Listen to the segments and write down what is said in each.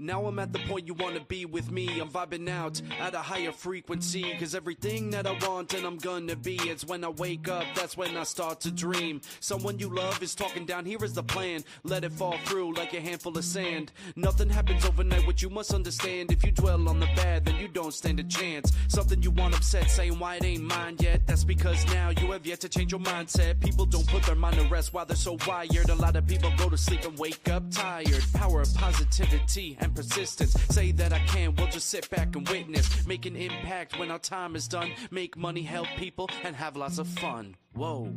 Now I'm at the point you wanna be with me. I'm vibing out at a higher frequency, cause everything that I want and I'm gonna be, it's when I wake up, that's when I start to dream. Someone you love is talking down, here is the plan. Let it fall through like a handful of sand. Nothing happens overnight, what you must understand. If you dwell on the bad, then you don't stand a chance. Something you want upset, saying why it ain't mine yet. That's because now you have yet to change your mindset. People don't put their mind to rest while they're so wired. A lot of people go to sleep and wake up tired. Power of positivity and persistence. Say that I can, we'll just sit back and witness. Make an impact when our time is done. Make money, help people, and have lots of fun. Whoa.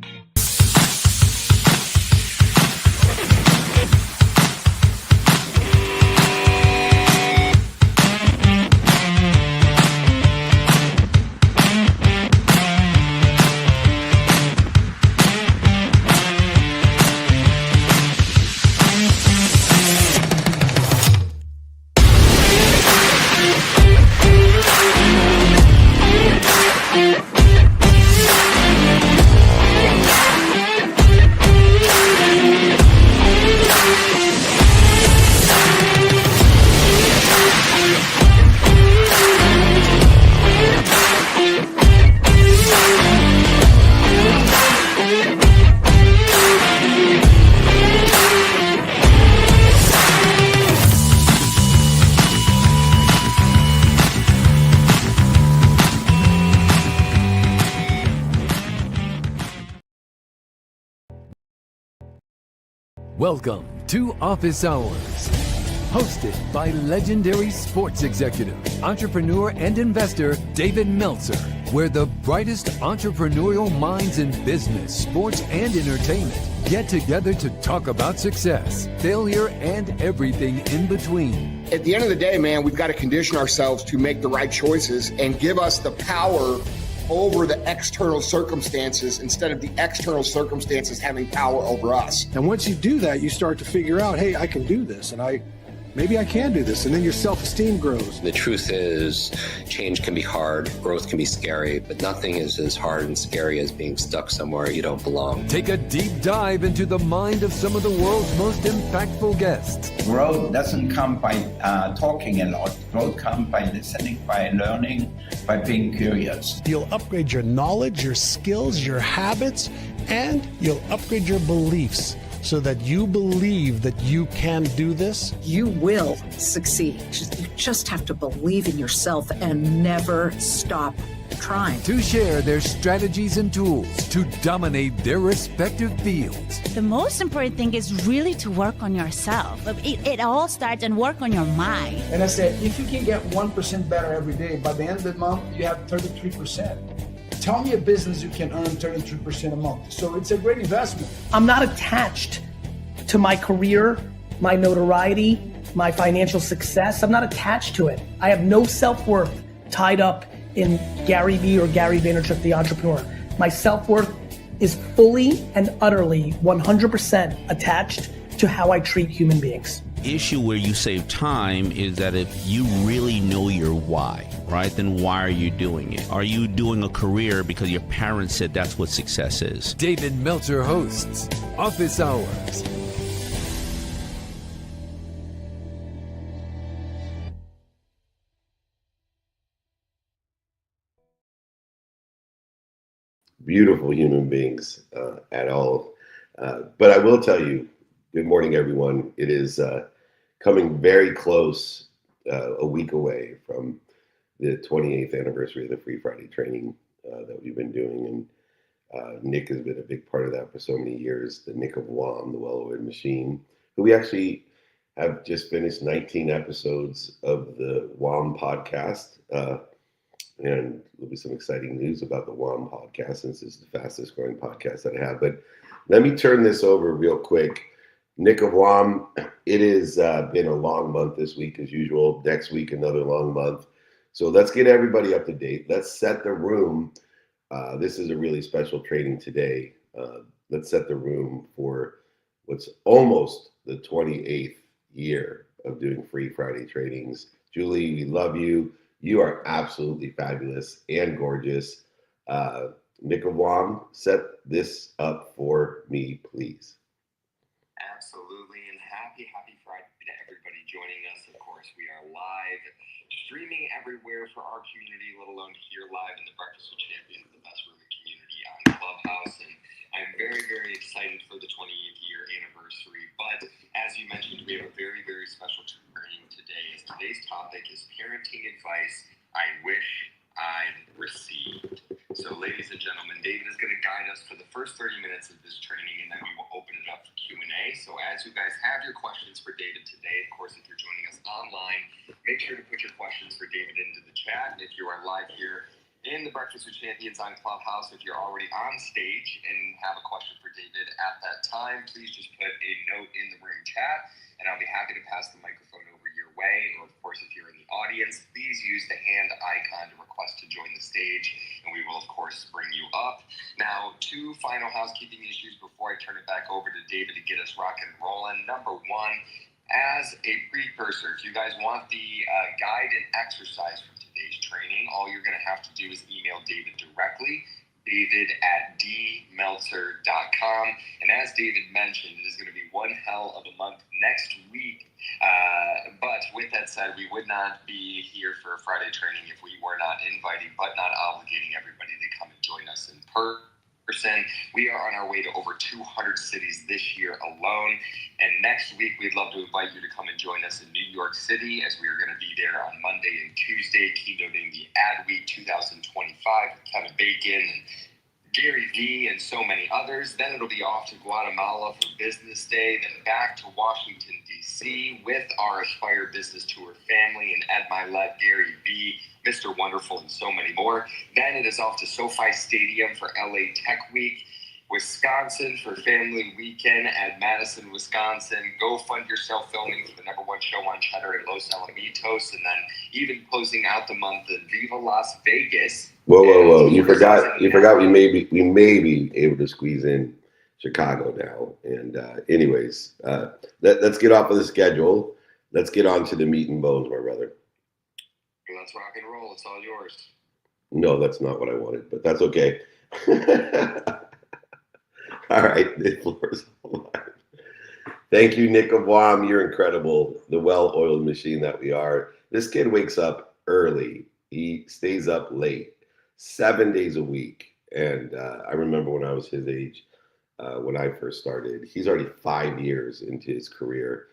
Welcome to Office Hours, hosted by legendary sports executive, entrepreneur, and investor David Meltzer, where the brightest entrepreneurial minds in business, sports, and entertainment get together to talk about success, failure, and everything in between. At the end of the day, man, we've got to condition ourselves to make the right choices and give us the power over the external circumstances instead of the external circumstances having power over us. And once you do that, you start to figure out, hey, I can do this, and maybe I can do this, and then your self-esteem grows. The truth is, change can be hard, growth can be scary, but nothing is as hard and scary as being stuck somewhere you don't belong. Take a deep dive into the mind of some of the world's most impactful guests. Growth doesn't come by talking a lot. Growth comes by listening, by learning, by being curious. You'll upgrade your knowledge, your skills, your habits, and you'll upgrade your beliefs, so that you believe that you can do this. You will succeed. You just have to believe in yourself and never stop trying. To share their strategies and tools to dominate their respective fields. The most important thing is really to work on yourself. It all starts and work on your mind. And I said, if you can get 1% better every day, by the end of the month, you have 33%. Tell me a business you can earn 33% a month. So it's a great investment. I'm not attached to my career, my notoriety, my financial success. I'm not attached to it. I have no self-worth tied up in Gary Vee or Gary Vaynerchuk, the entrepreneur. My self-worth is fully and utterly 100% attached to how I treat human beings. Issue where you save time is that if you really know your why, right, then why are you doing it? Are you doing a career because your parents said that's what success is? David Meltzer hosts Office Hours. Beautiful human beings at all. But I will tell you, good morning, everyone. It is coming very close, a week away from the 28th anniversary of the Free Friday training that we've been doing. And Nick has been a big part of that for so many years, the Nick of WOM, the Well-Oiled Machine, who we actually have just finished 19 episodes of the WOM podcast. And there'll be some exciting news about the WOM podcast, since it's the fastest growing podcast that I have. But let me turn this over real quick. Nick of WOM, it has been a long month this week as usual. Next week, another long month. So let's get everybody up to date. Let's set the room. This is a really special training today. Let's set the room for what's almost the 28th year of doing Free Friday trainings. Julie, we love you. You are absolutely fabulous and gorgeous. Nick of WOM, set this up for me, please. Absolutely, and happy Friday to everybody joining us. Of course, we are live, streaming everywhere for our community, let alone here live in the Breakfast with Champions, the best rooming community on Clubhouse. And I'm very, very excited for the 20th year anniversary. But as you mentioned, we have a very, very special training today. Today's topic is parenting advice I wish I'd received. So, ladies and gentlemen, David is going to guide us for the first 30 minutes of this training, and then we will open it up for Q&A. So as you guys have your questions for David today, of course, if you're joining us online, make sure to put your questions for David into the chat. And if you are live here in the Breakfast with Champions on Clubhouse, if you're already on stage and have a question for David at that time, please just put a note in the room chat, and I'll be happy to pass the microphone over your way. Or, of course, if you're in the audience, please use the hand icon to request to join the stage, and we will, of course, bring you up. Now, two final housekeeping issues before I turn it back over to David to get us rocking and rolling. Number one, as a precursor, if you guys want the guide and exercise for today's training, all you're going to have to do is email David directly, david@dmeltzer.com. And as David mentioned, it is going to be one hell of a month next week. But with that said, we would not be here for a Friday training if we were not inviting but not obligating everybody to come and join us in person. We are on our way to over 200 cities this year alone. And next week, we'd love to invite you to come and join us in New York City, as we are going to be there on Monday and Tuesday, keynoting the Adweek 2025 with Kevin Bacon and Gary Vee and so many others. Then it'll be off to Guatemala for Business Day, then back to Washington, D.C. with our Aspire Business Tour family and Ed Milet, Gary Vee, Mr. Wonderful, and so many more. Then it is off to SoFi Stadium for LA Tech Week, Wisconsin for Family Weekend at Madison, Wisconsin. Go fund yourself filming for the #1 show on Cheddar at Los Alamitos, and then even closing out the month in Viva Las Vegas. Whoa! You forgot we may be able to squeeze in Chicago now. And anyways, let's get off of the schedule. Let's get on to the meat and bones, my brother. Let's rock and roll. It's all yours. No, that's not what I wanted, but that's okay. All right, the floor is alive. Thank you, Nick of WAM. You're incredible. The well-oiled machine that we are. This kid wakes up early. He stays up late, 7 days a week. And I remember when I was his age, when I first started. He's already 5 years into his career.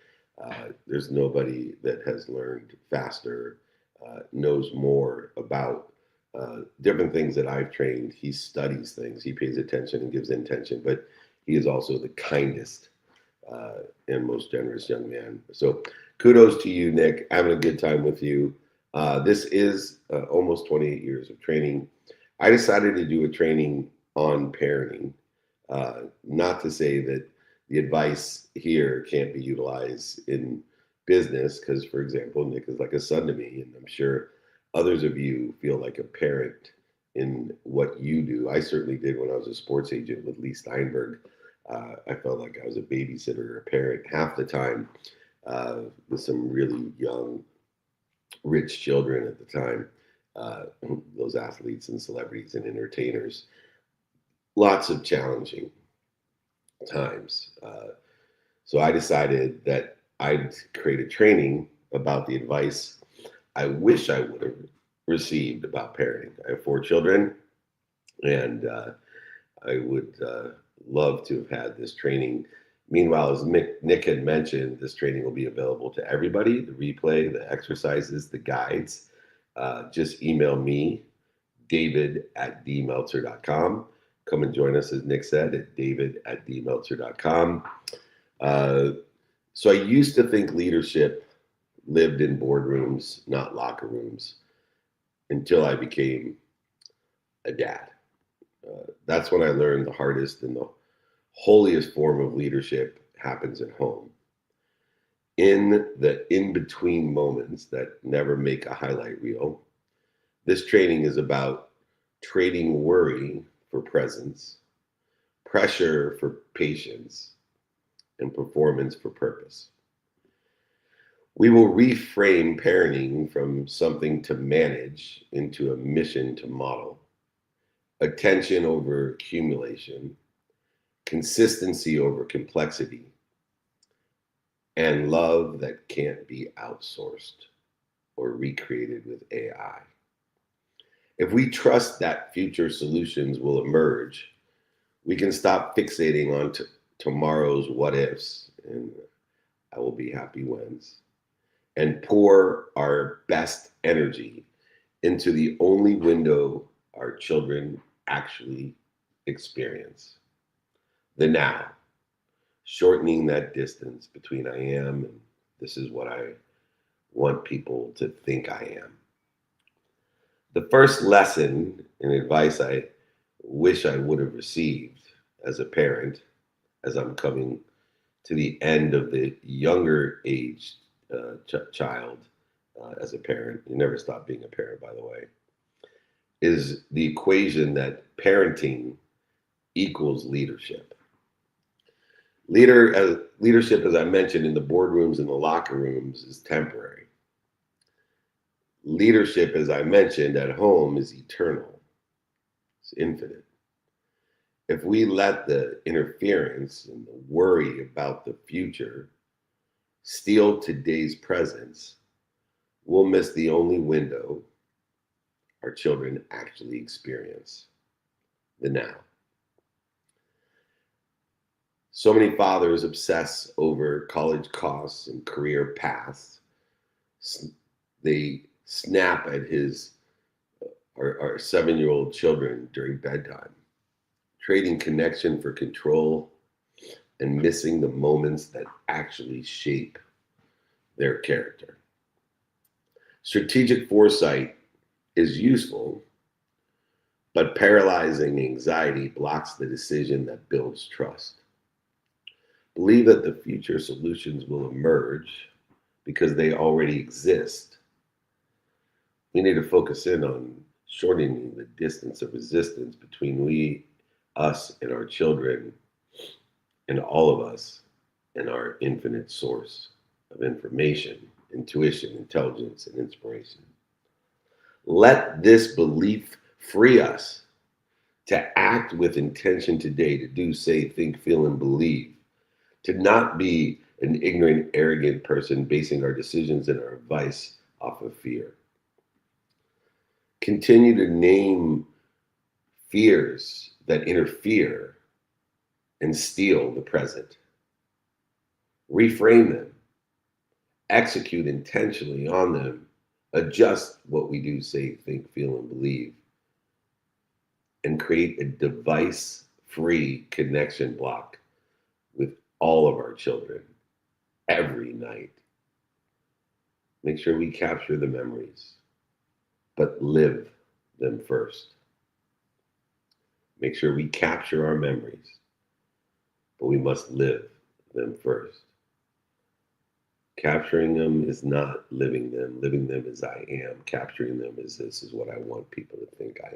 There's nobody that has learned faster, knows more about different things that I've trained. He studies things, he pays attention and gives intention, but he is also the kindest and most generous young man. So kudos to you, Nick. Having a good time with you. This is almost 28 years of training. I decided to do a training on parenting, not to say that the advice here can't be utilized in business, because, for example, Nick is like a son to me, and I'm sure others of you feel like a parent in what you do. I certainly did when I was a sports agent with Lee Steinberg. I felt like I was a babysitter or a parent half the time with some really young, rich children at the time, those athletes and celebrities and entertainers. Lots of challenging times. So I decided that I'd create a training about the advice I wish I would have received about parenting. I have 4 children, and I would love to have had this training. Meanwhile, as Nick had mentioned, this training will be available to everybody, the replay, the exercises, the guides. Just email me, david@dmeltzer.com. Come and join us, as Nick said, at david@dmeltzer.com. So I used to think leadership lived in boardrooms, not locker rooms, until I became a dad. That's when I learned the hardest and the holiest form of leadership happens at home. In the in-between moments that never make a highlight reel, this training is about trading worry for presence, pressure for patience, and performance for purpose. We will reframe parenting from something to manage into a mission to model. Attention over accumulation, consistency over complexity, and love that can't be outsourced or recreated with AI. If we trust that future solutions will emerge, we can stop fixating on tomorrow's what ifs and I will be happy whens, and pour our best energy into the only window our children actually experience, the now, shortening that distance between I am and this is what I want people to think I am. The first lesson and advice I wish I would have received as a parent, as I'm coming to the end of the younger age child as a parent, you never stop being a parent, by the way, is the equation that parenting equals leadership. Leadership, as I mentioned, in the boardrooms and the locker rooms is temporary. Leadership, as I mentioned, at home is eternal. It's infinite. If we let the interference and the worry about the future steal today's presence, we'll miss the only window our children actually experience, the now. So many fathers obsess over college costs and career paths. They snap at our 7-year-old children during bedtime, trading connection for control and missing the moments that actually shape their character. Strategic foresight is useful, but paralyzing anxiety blocks the decision that builds trust. Believe that the future solutions will emerge because they already exist. We need to focus in on shortening the distance of resistance between us and our children, and all of us and our infinite source of information, intuition, intelligence, and inspiration. Let this belief free us to act with intention today, to do, say, think, feel, and believe, to not be an ignorant, arrogant person basing our decisions and our advice off of fear. Continue to name fears that interfere and steal the present. Reframe them, execute intentionally on them, adjust what we do, say, think, feel, and believe, and create a device-free connection block with all of our children every night. Make sure we capture the memories, but live them first. Make sure we capture our memories, but we must live them first. Capturing them is not living them. Living them is I am. Capturing them is this is what I want people to think I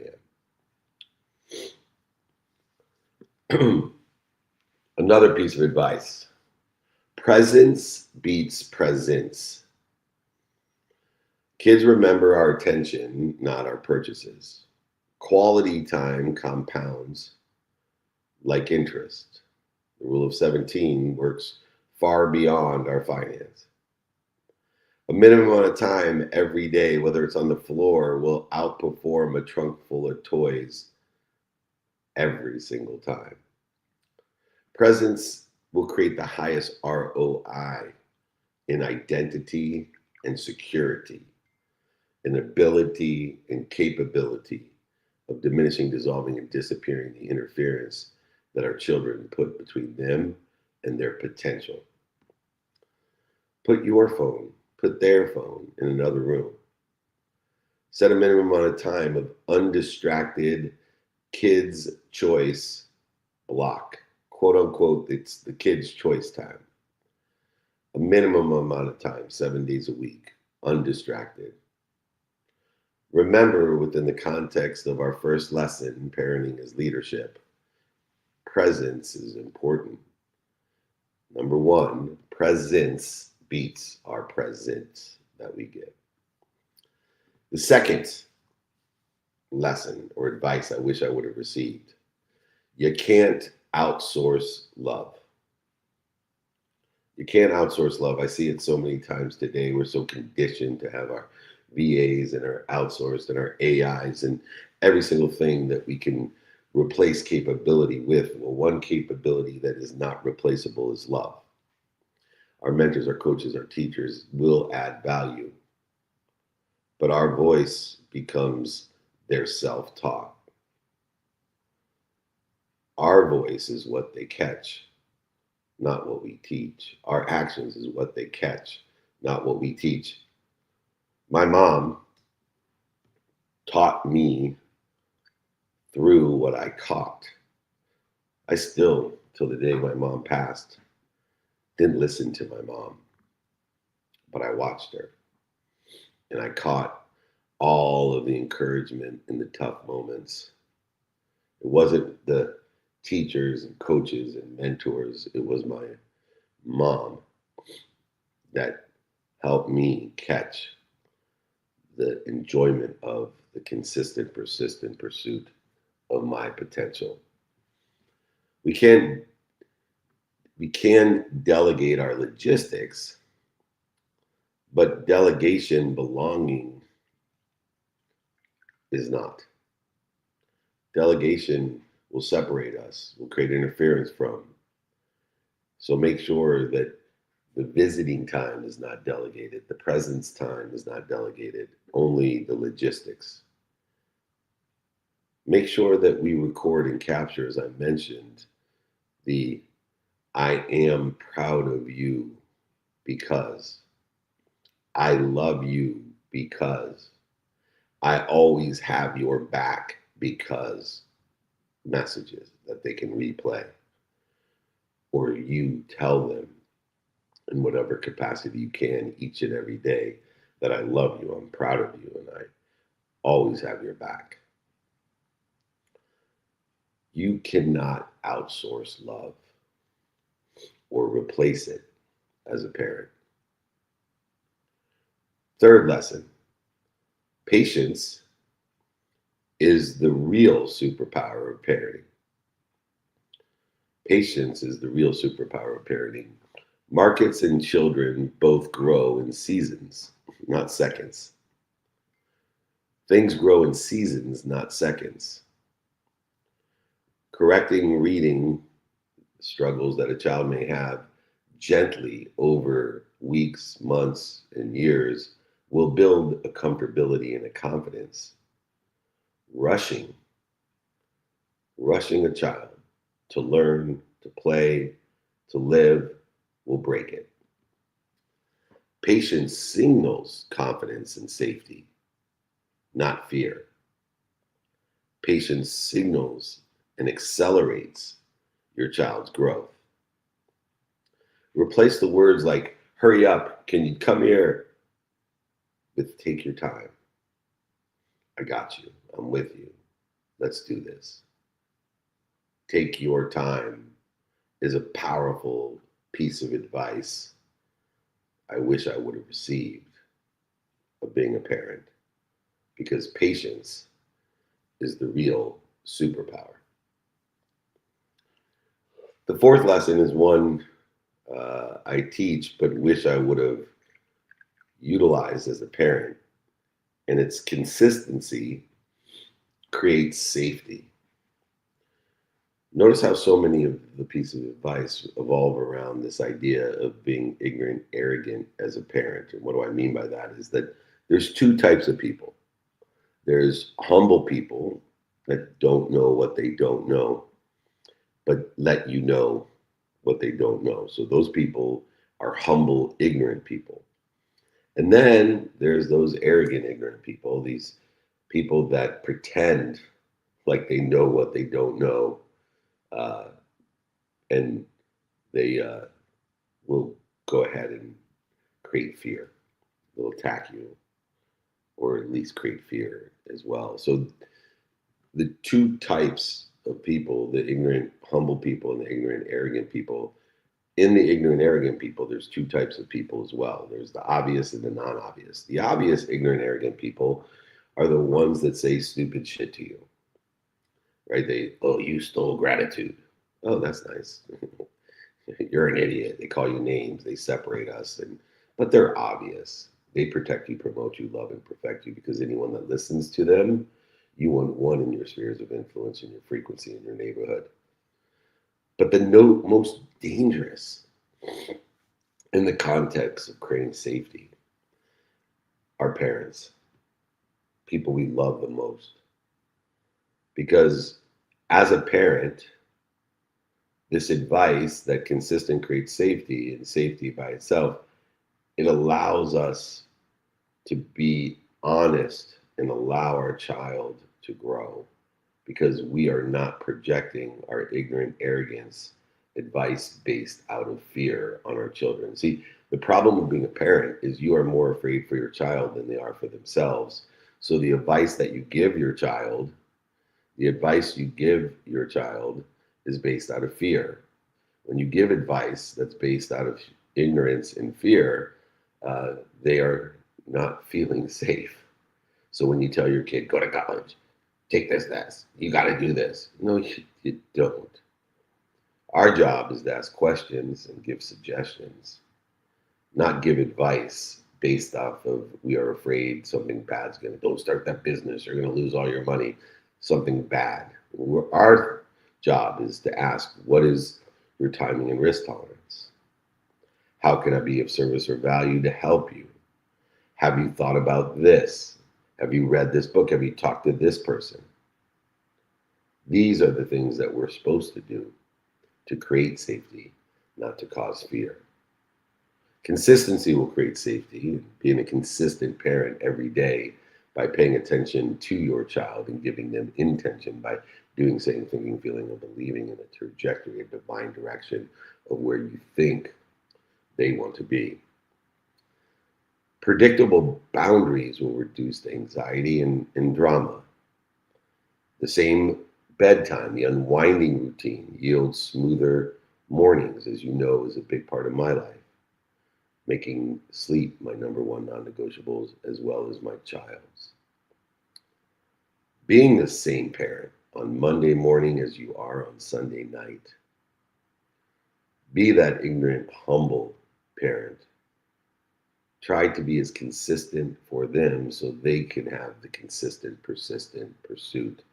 am. Another piece of advice. Presence beats presence. Kids remember our attention, not our purchases. Quality time compounds like interest. The rule of 17 works far beyond our finance. A minimum amount of time every day, whether it's on the floor, will outperform a trunk full of toys every single time. Presence will create the highest ROI in identity and security, in ability and capability of diminishing, dissolving, and disappearing the interference that our children put between them and their potential. Put your phone, put their phone in another room. Set a minimum amount of time of undistracted kids' choice block. Quote unquote, it's the kids' choice time. A minimum amount of time, 7 days a week, undistracted. Remember, within the context of our first lesson, parenting is leadership, presence is important. Number one, presence beats our present that we give. The second lesson or advice I wish I would have received: you can't outsource love. You can't outsource love. I see it so many times today. We're so conditioned to have our VAs and our outsourced and our AIs and every single thing that we can replace capability with. Well, one capability that is not replaceable is love. Our mentors, our coaches, our teachers will add value, but our voice becomes their self-talk. Our voice is what they catch, not what we teach. Our actions is what they catch, not what we teach. My mom taught me through what I caught. I still, till the day my mom passed, didn't listen to my mom, but I watched her. And I caught all of the encouragement in the tough moments. It wasn't the teachers and coaches and mentors. It was my mom that helped me catch the enjoyment of the consistent, persistent pursuit of my potential. We can delegate our logistics, but delegation belonging is not. Delegation will separate us, will create interference from. So make sure that the visiting time is not delegated, the presence time is not delegated, only the logistics. Make sure that we record and capture, as I mentioned, the I am proud of you because, I love you because, I always have your back because messages that they can replay, or you tell them in whatever capacity you can each and every day that I love you, I'm proud of you, and I always have your back. You cannot outsource love or replace it as a parent. Third lesson, patience is the real superpower of parenting. Patience is the real superpower of parenting. Markets and children both grow in seasons, not seconds. Things grow in seasons, not seconds. Correcting reading struggles that a child may have gently over weeks, months, and years will build a comfortability and a confidence. Rushing a child to learn, to play, to live will break it. Patience signals confidence and safety, not fear. Patience signals and accelerates your child's growth. Replace the words like, hurry up, can you come here, with take your time. I got you, I'm with you, let's do this. Take your time is a powerful piece of advice I wish I would have received of being a parent, because patience is the real superpower. The fourth lesson is one I teach but wish I would have utilized as a parent, and it's consistency creates safety. Notice how so many of the pieces of advice evolve around this idea of being ignorant, arrogant as a parent. And what do I mean by that is that there's two types of people. There's humble people that don't know what they don't know, but let you know what they don't know. So those people are humble, ignorant people. And then there's those arrogant, ignorant people, these people that pretend like they know what they don't know, and they will go ahead and create fear. They'll attack you, or at least create fear as well. So the two types of people, the ignorant, humble people and the ignorant, arrogant people, in the ignorant, arrogant people, there's two types of people as well. There's the obvious and the non-obvious. The obvious, ignorant, arrogant people are the ones that say stupid shit to you, right? You stole gratitude. Oh, that's nice. You're an idiot. They call you names. They separate us, but they're obvious. They protect you, promote you, love, and perfect you, because anyone that listens to them, you want one in your spheres of influence, in your frequency, in your neighborhood. But the most dangerous in the context of creating safety are parents, people we love the most. Because as a parent, this advice that consistent creates safety, and safety by itself, it allows us to be honest and allow our child to grow, because we are not projecting our ignorant arrogance advice based out of fear on our children. See, the problem with being a parent is you are more afraid for your child than they are for themselves. So the advice that you give your child, is based out of fear. When you give advice that's based out of ignorance and fear, they are not feeling safe. So when you tell your kid, go to college, take this test, you got to do this. No, you don't. Our job is to ask questions and give suggestions, not give advice based off of we are afraid something bad's going to, don't start that business, you're going to lose all your money, something bad. Our job is to ask, what is your timing and risk tolerance? How can I be of service or value to help you? Have you thought about this? Have you read this book? Have you talked to this person? These are the things that we're supposed to do to create safety, not to cause fear. Consistency will create safety. Being a consistent parent every day by paying attention to your child and giving them intention by doing, saying, thinking, feeling, and believing in a trajectory, a divine direction of where you think they want to be. Predictable boundaries will reduce anxiety and drama. The same bedtime, the unwinding routine, yields smoother mornings, as you know, is a big part of my life. Making sleep my number one non-negotiables, as well as my child's. Being the same parent on Monday morning as you are on Sunday night. Be that ignorant, humble parent. Try to be as consistent for them so they can have the consistent, persistent pursuit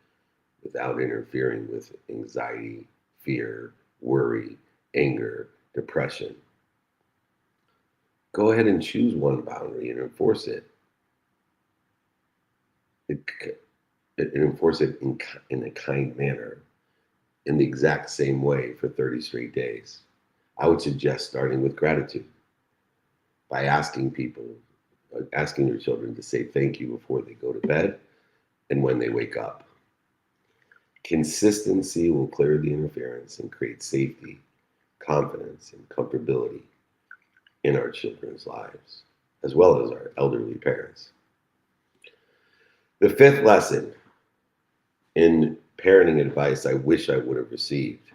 without interfering with anxiety, fear, worry, anger, depression. Go ahead and choose one boundary and enforce it. Enforce it in a kind manner, in the exact same way for 30 straight days. I would suggest starting with gratitude by asking your children to say thank you before they go to bed and when they wake up. Consistency will clear the interference and create safety, confidence, and comfortability in our children's lives, as well as our elderly parents. The fifth lesson in parenting advice I wish I would have received: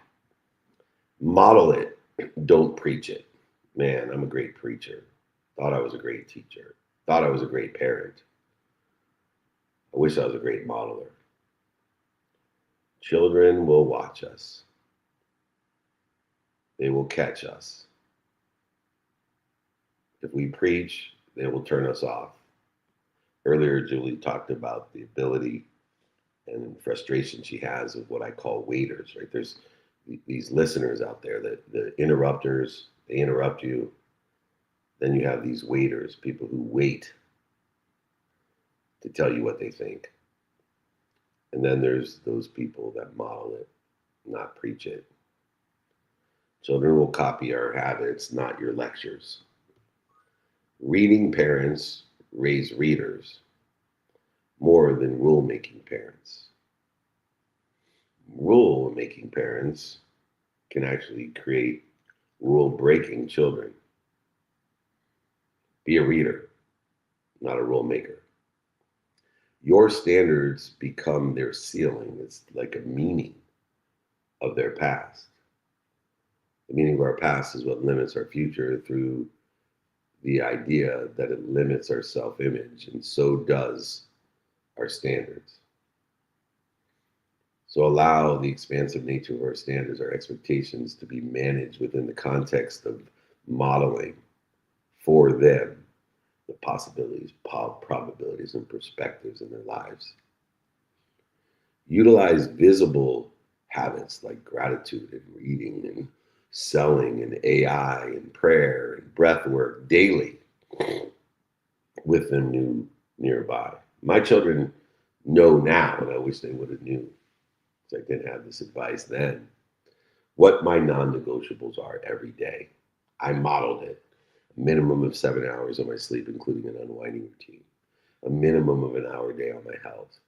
model it, don't preach it. Man, I'm a great preacher. Thought I was a great teacher. Thought I was a great parent. I wish I was a great modeler. Children will watch us. They will catch us. If we preach, they will turn us off. Earlier, Julie talked about the ability and frustration she has of what I call waiters, right? There's these listeners out there, the interrupters, they interrupt you. Then you have these waiters, people who wait to tell you what they think. And then there's those people that model it, not preach it. Children will copy our habits, not your lectures. Reading parents raise readers more than rule-making parents. Rule-making parents can actually create rule-breaking children. Be a reader, not a rule maker. Your standards become their ceiling. It's like a meaning of their past. The meaning of our past is what limits our future through the idea that it limits our self-image, and so does our standards. So allow the expansive nature of our standards, our expectations to be managed within the context of modeling for them the possibilities, probabilities, and perspectives in their lives. Utilize visible habits like gratitude and reading and selling and AI and prayer and breath work daily with them nearby. My children know now, and I wish they would have knew, because I didn't have this advice then, what my non-negotiables are every day. I modeled it. A minimum of 7 hours of my sleep, including an unwinding routine. A minimum of an hour a day on my health.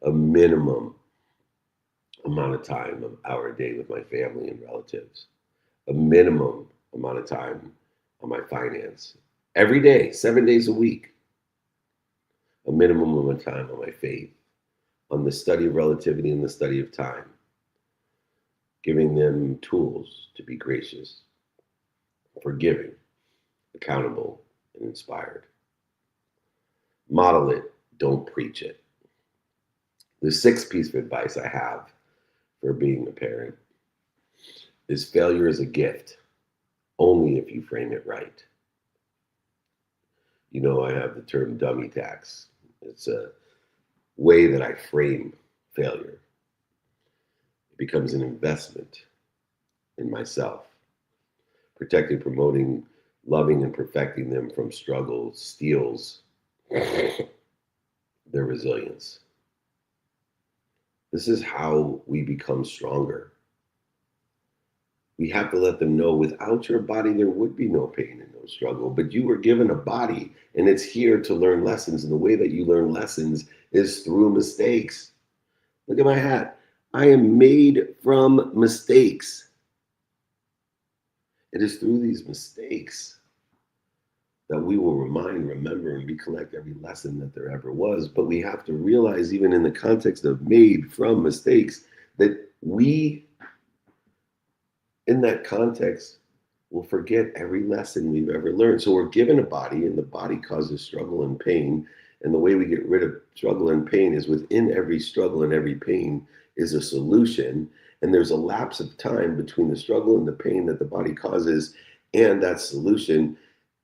A minimum amount of time, an hour a day with my family and relatives. A minimum amount of time on my finance. Every day, 7 days a week. A minimum amount of time on my faith, on the study of relativity and the study of time. Giving them tools to be gracious, forgiving, accountable, and inspired. Model it, don't preach it. The sixth piece of advice I have for being a parent is failure is a gift, only if you frame it right. You know, I have the term dummy tax. It's a way that I frame failure. It becomes an investment in myself. Protecting, promoting, loving, and perfecting them from struggle steals their resilience. This is how we become stronger. We have to let them know without your body, there would be no pain and no struggle, but you were given a body and it's here to learn lessons. And the way that you learn lessons is through mistakes. Look at my hat. I am made from mistakes. It is through these mistakes that we will remember, and recollect every lesson that there ever was. But we have to realize, even in the context of made from mistakes, that we, in that context, will forget every lesson we've ever learned. So we're given a body, and the body causes struggle and pain. And the way we get rid of struggle and pain is within every struggle and every pain is a solution. And there's a lapse of time between the struggle and the pain that the body causes and that solution.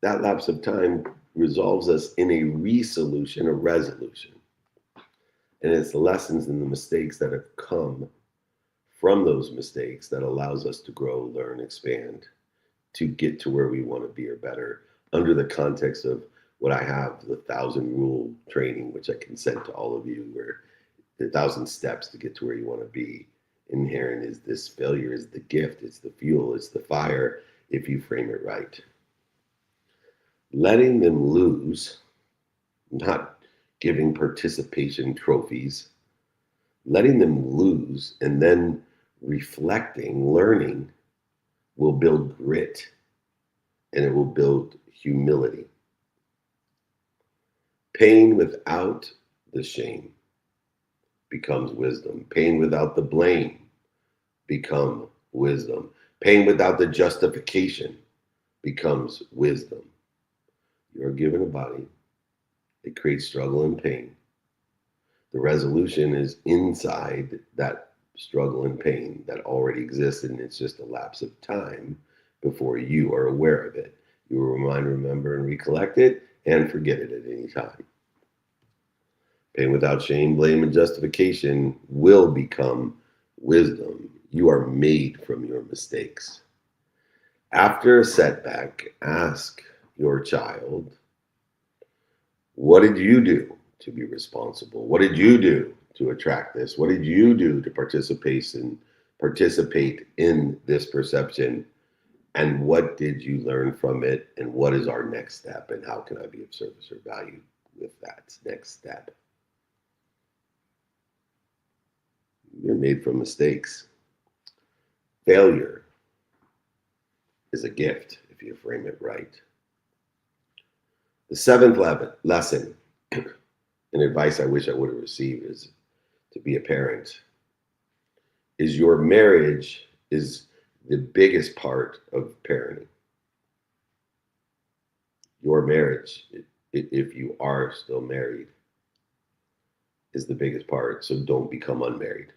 That lapse of time resolves us in a resolution, a resolution. And it's the lessons and the mistakes that have come from those mistakes that allows us to grow, learn, expand, to get to where we want to be or better, under the context of what I have, the 1,000 rule training, which I can send to all of you, where the 1,000 steps to get to where you want to be. Inherent is this failure is the gift, it's the fuel, it's the fire, if you frame it right. Letting them lose, not giving participation trophies, letting them lose and then reflecting, learning, will build grit and it will build humility. Pain without the shame becomes wisdom. Pain without the blame becomes wisdom. Pain without the justification becomes wisdom. You are given a body. It creates struggle and pain. The resolution is inside that struggle and pain that already exists, and it's just a lapse of time before you are aware of it. You will remind, remember, and recollect it, and forget it at any time. Pain without shame, blame, and justification will become wisdom. You are made from your mistakes. After a setback, ask your child, what did you do to be responsible? What did you do to attract this? What did you do to participate in this perception? And what did you learn from it? And what is our next step? And how can I be of service or value with that next step? You're made from mistakes. Failure is a gift if you frame it right. The seventh lesson and advice I wish I would have received is to be a parent is your marriage is the biggest part of parenting. Your marriage, if you are still married, is the biggest part. So don't become unmarried.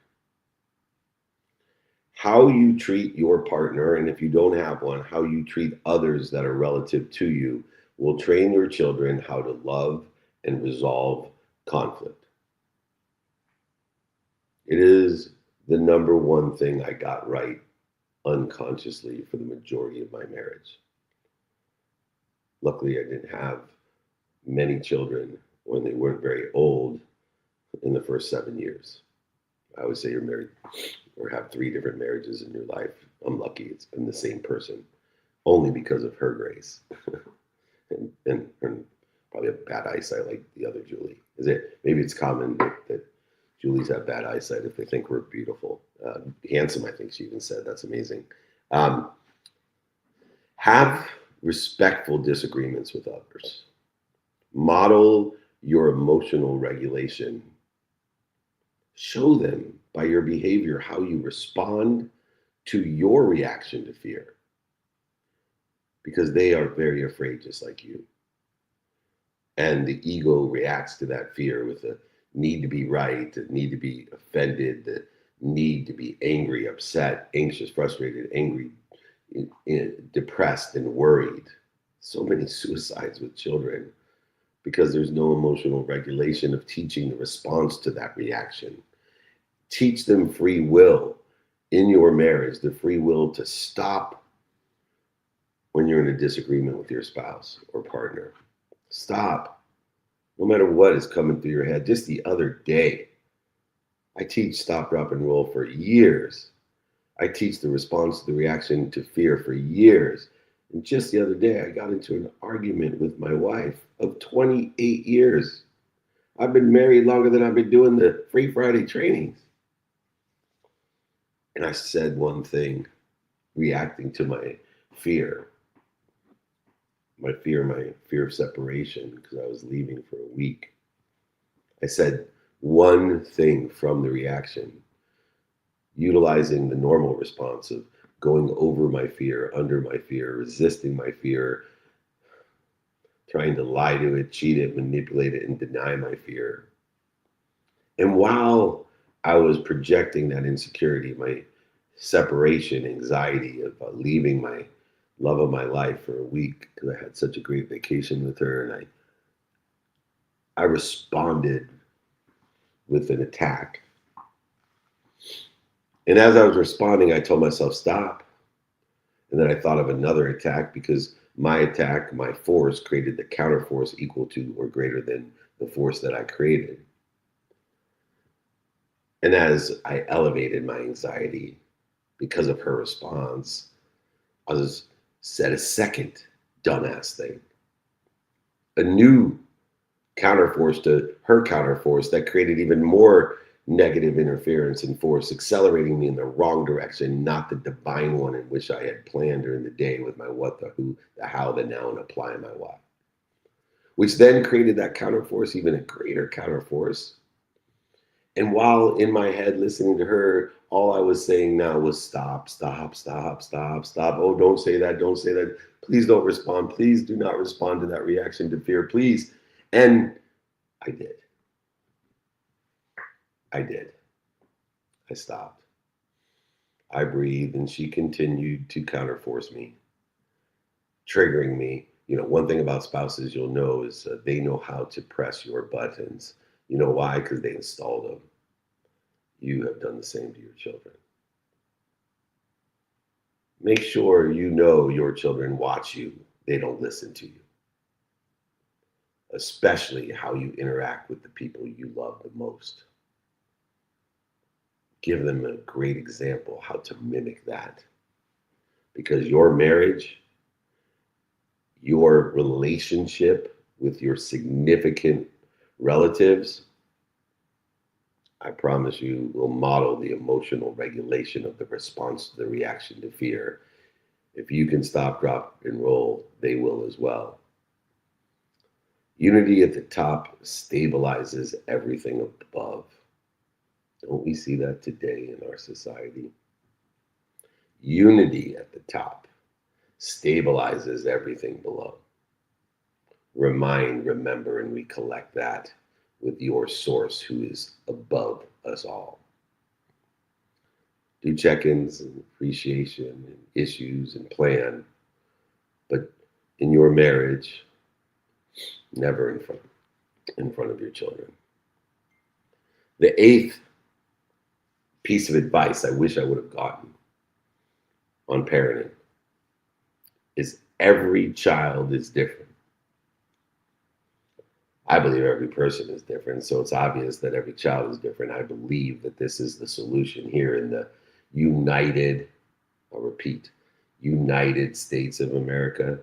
How you treat your partner, and if you don't have one, how you treat others that are relative to you, will train your children how to love and resolve conflict. It is the number one thing I got right unconsciously for the majority of my marriage. Luckily, I didn't have many children when they weren't very old in the first 7 years. I would say you're married or have 3 different marriages in your life. I'm lucky it's been the same person, only because of her grace. and probably have bad eyesight like the other Julie. Maybe it's common that Julies have bad eyesight if they think we're beautiful. Handsome, I think she even said. That's amazing. Have respectful disagreements with others. Model your emotional regulation. Show them by your behavior how you respond to your reaction to fear, because they are very afraid just like you. And the ego reacts to that fear with the need to be right, the need to be offended, the need to be angry, upset, anxious, frustrated, angry, depressed, and worried. So many suicides with children because there's no emotional regulation of teaching the response to that reaction. Teach them free will in your marriage, the free will to stop when you're in a disagreement with your spouse or partner. Stop, no matter what is coming through your head. Just the other day, I teach stop, drop, and roll for years. I teach the response to the reaction to fear for years. And just the other day, I got into an argument with my wife of 28 years. I've been married longer than I've been doing the Free Friday trainings. And I said one thing, reacting to my fear of separation, because I was leaving for a week. I said one thing from the reaction, utilizing the normal response of going over my fear, under my fear, resisting my fear, trying to lie to it, cheat it, manipulate it, and deny my fear. And while I was projecting that insecurity, my separation anxiety of leaving my love of my life for a week, because I had such a great vacation with her, and I responded with an attack. And as I was responding, I told myself, stop. And then I thought of another attack, because my attack, my force, created the counter force equal to or greater than the force that I created. And as I elevated my anxiety because of her response, I said a second dumbass thing. A new counterforce to her counterforce that created even more negative interference and force, accelerating me in the wrong direction, not the divine one in which I had planned during the day with my what, the who, the how, the now, and applying my why. Which then created that counterforce, even a greater counterforce. And while in my head listening to her, all I was saying now was stop, stop, stop, stop, stop. Oh, don't say that, don't say that. Please don't respond. Please do not respond to that reaction to fear, please. And I did. I stopped. I breathed, and she continued to counterforce me, triggering me. You know, one thing about spouses you'll know is they know how to press your buttons. You know why? Because they installed them. You have done the same to your children. Make sure you know your children watch you. They don't listen to you. Especially how you interact with the people you love the most. Give them a great example how to mimic that. Because your marriage, your relationship with your significant relatives, I promise you, will model the emotional regulation of the response to the reaction to fear. If you can stop, drop, and roll, they will as well. Unity at the top stabilizes everything above. Don't we see that today in our society? Unity at the top stabilizes everything below. Remind, remember, and recollect that with your source who is above us all. do check-ins and appreciation and issues and plan. But in your marriage, never in front of your children. The 8th piece of advice I wish I would have gotten on parenting is every child is different. I believe every person is different, so it's obvious that every child is different. I believe that this is the solution here in the I'll repeat, United States of America.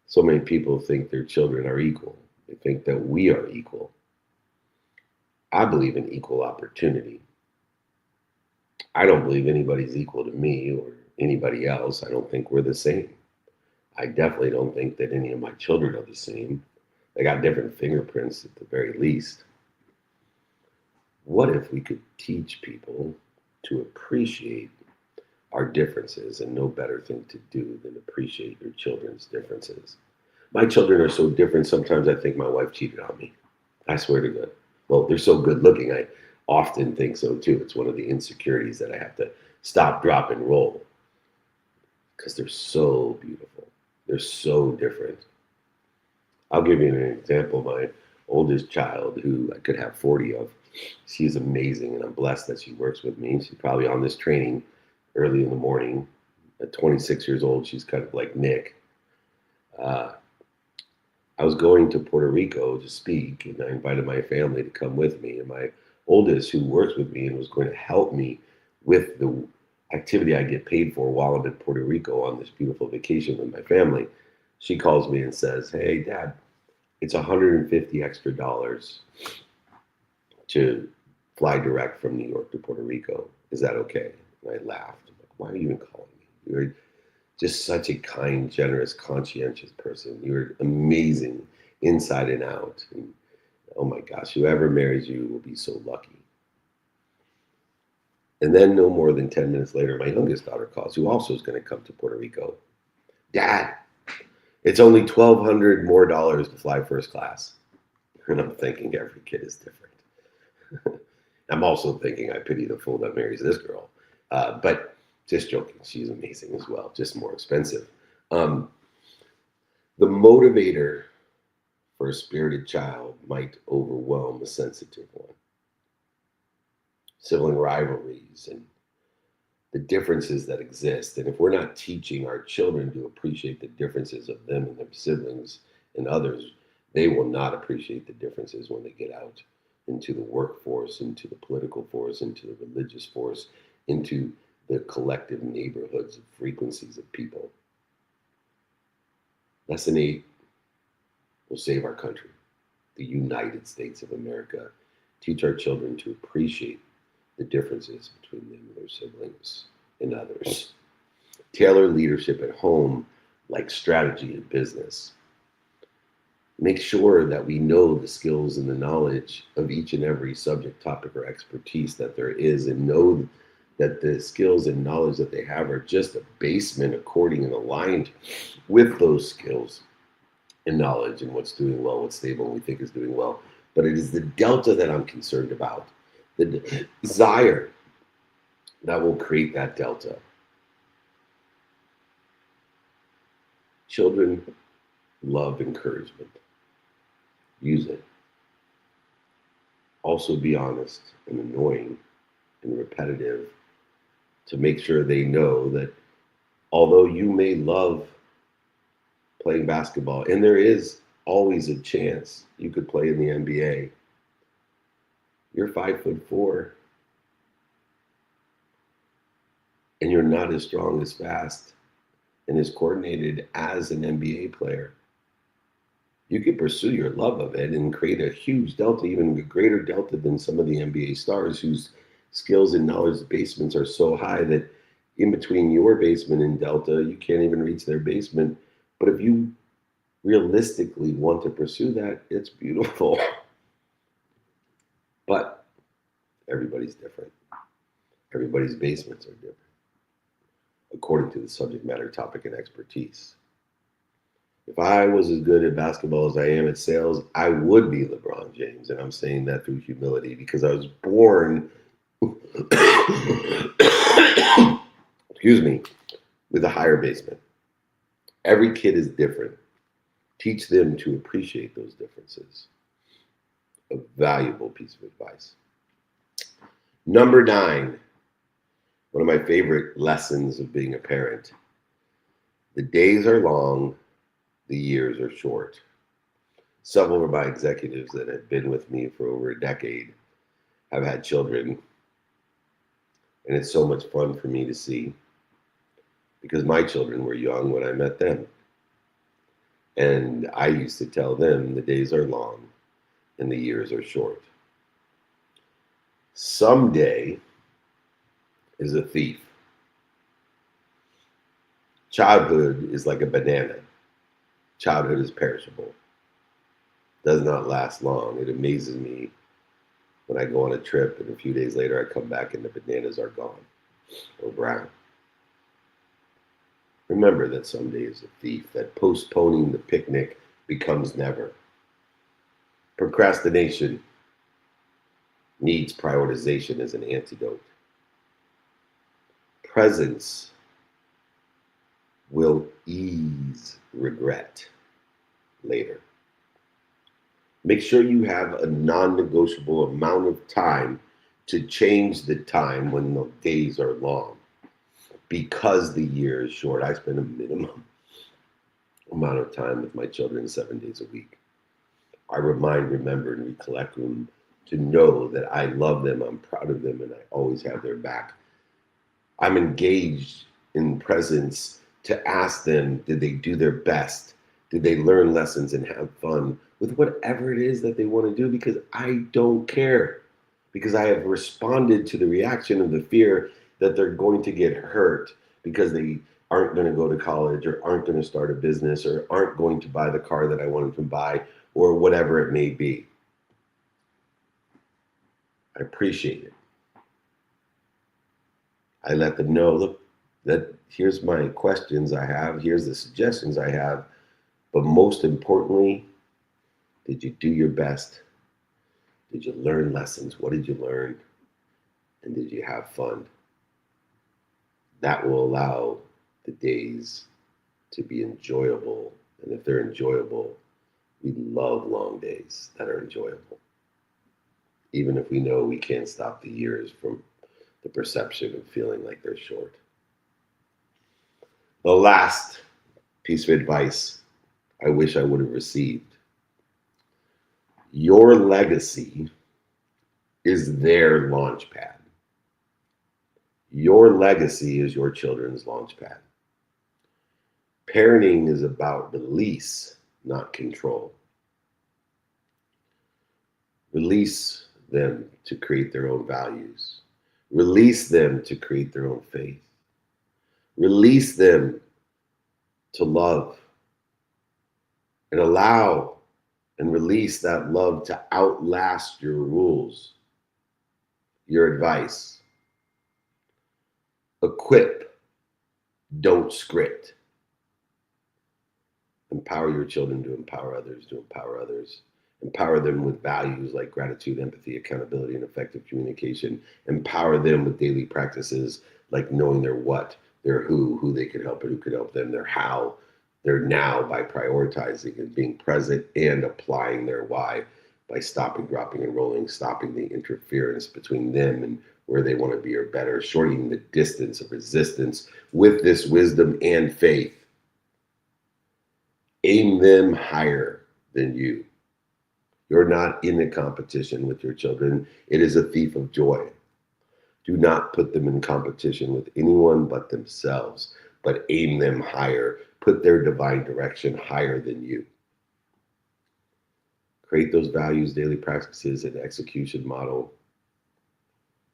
So many people think their children are equal. They think that we are equal. I believe in equal opportunity. I don't believe anybody's equal to me or anybody else. I don't think we're the same. I definitely don't think that any of my children are the same. They got different fingerprints at the very least. What if we could teach people to appreciate our differences, and no better thing to do than appreciate your children's differences? My children are so different, sometimes I think my wife cheated on me. I swear to God. Well, they're so good looking, I often think so too. It's one of the insecurities that I have to stop, drop, and roll. Because they're so beautiful. They're so different. I'll give you an example. My oldest child, who I could have 40 of, she's amazing, and I'm blessed that she works with me. She's probably on this training early in the morning. At 26 years old, she's kind of like Nick. I was going to Puerto Rico to speak, and I invited my family to come with me. And my oldest, who works with me and was going to help me with the activity I get paid for while I'm in Puerto Rico on this beautiful vacation with my family, she calls me and says, "Hey, Dad, it's $150 extra to fly direct from New York to Puerto Rico. Is that okay?" And I laughed. I'm like, "Why are you even calling me? You're just such a kind, generous, conscientious person. You're amazing inside and out. And oh my gosh, whoever marries you will be so lucky." And then no more than 10 minutes later, my youngest daughter calls, who also is going to come to Puerto Rico. "Dad, it's only $1,200 more to fly first class." And I'm thinking every kid is different. I'm also thinking I pity the fool that marries this girl. But just joking, she's amazing as well, just more expensive. The motivator for a spirited child might overwhelm a sensitive one. Sibling rivalries and the differences that exist. And if we're not teaching our children to appreciate the differences of them and their siblings and others, they will not appreciate the differences when they get out into the workforce, into the political force, into the religious force, into the collective neighborhoods and frequencies of people. Lesson 8 will save our country, the United States of America. Teach our children to appreciate the differences between them and their siblings and others. Tailor leadership at home like strategy in business. Make sure that we know the skills and the knowledge of each and every subject, topic, or expertise that there is, and know that the skills and knowledge that they have are just a basement according and aligned with those skills and knowledge and what's doing well, what's stable, and we think is doing well. But it is the delta that I'm concerned about, the desire that will create that delta. Children love encouragement. Use it. Also be honest and annoying and repetitive to make sure they know that although you may love playing basketball, and there is always a chance you could play in the NBA, you're 5'4", and you're not as strong, as fast, and as coordinated as an NBA player. You could pursue your love of it and create a huge delta, even a greater delta than some of the NBA stars whose skills and knowledge basements are so high that in between your basement and delta, you can't even reach their basement. But if you realistically want to pursue that, it's beautiful. But everybody's different. Everybody's basements are different, according to the subject matter, topic, and expertise. If I was as good at basketball as I am at sales, I would be LeBron James. And I'm saying that through humility because I was born excuse me, with a higher basement. Every kid is different. Teach them to appreciate those differences. A valuable piece of advice. Number 9, one of my favorite lessons of being a parent. The days are long, the years are short. Several of my executives that have been with me for over a decade have had children, and it's so much fun for me to see because my children were young when I met them. And I used to tell them the days are long and the years are short. Someday is a thief. Childhood is like a banana. Childhood is perishable. Does not last long. It amazes me when I go on a trip and a few days later I come back and the bananas are gone or brown. Remember that someday is a thief, that postponing the picnic becomes never. Procrastination needs prioritization as an antidote. Presence will ease regret later. Make sure you have a non-negotiable amount of time to change the time when the days are long. Because the year is short, I spend a minimum amount of time with my children 7 days a week. I remind, remember, and recollect them to know that I love them, I'm proud of them, and I always have their back. I'm engaged in presence to ask them, did they do their best? Did they learn lessons and have fun with whatever it is that they want to do? Because I don't care. Because I have responded to the reaction of the fear that they're going to get hurt because they aren't going to go to college or aren't going to start a business or aren't going to buy the car that I wanted to buy or whatever it may be. I appreciate it. I let them know, look, that here's my questions I have, here's the suggestions I have, but most importantly, did you do your best? Did you learn lessons? What did you learn? And did you have fun? That will allow the days to be enjoyable. And if they're enjoyable, we love long days that are enjoyable. Even if we know we can't stop the years from the perception of feeling like they're short. The last piece of advice I wish I would have received. Your legacy is their launch pad. Your legacy is your children's launch pad. Parenting is about release, not control. Release them to create their own values. Release them to create their own faith. Release them to love. And allow and release that love to outlast your rules, your advice. Equip, don't script. Empower your children to empower others, to empower others. Empower them with values like gratitude, empathy, accountability, and effective communication. Empower them with daily practices like knowing their what, their who they can help and who can help them, their how, their now by prioritizing and being present and applying their why by stopping, dropping, and rolling, stopping the interference between them and where they want to be or better, shortening the distance of resistance with this wisdom and faith. Aim them higher than you. You're not in a competition with your children. It is a thief of joy. Do not put them in competition with anyone but themselves, but aim them higher. Put their divine direction higher than you. Create those values, daily practices, and execution model.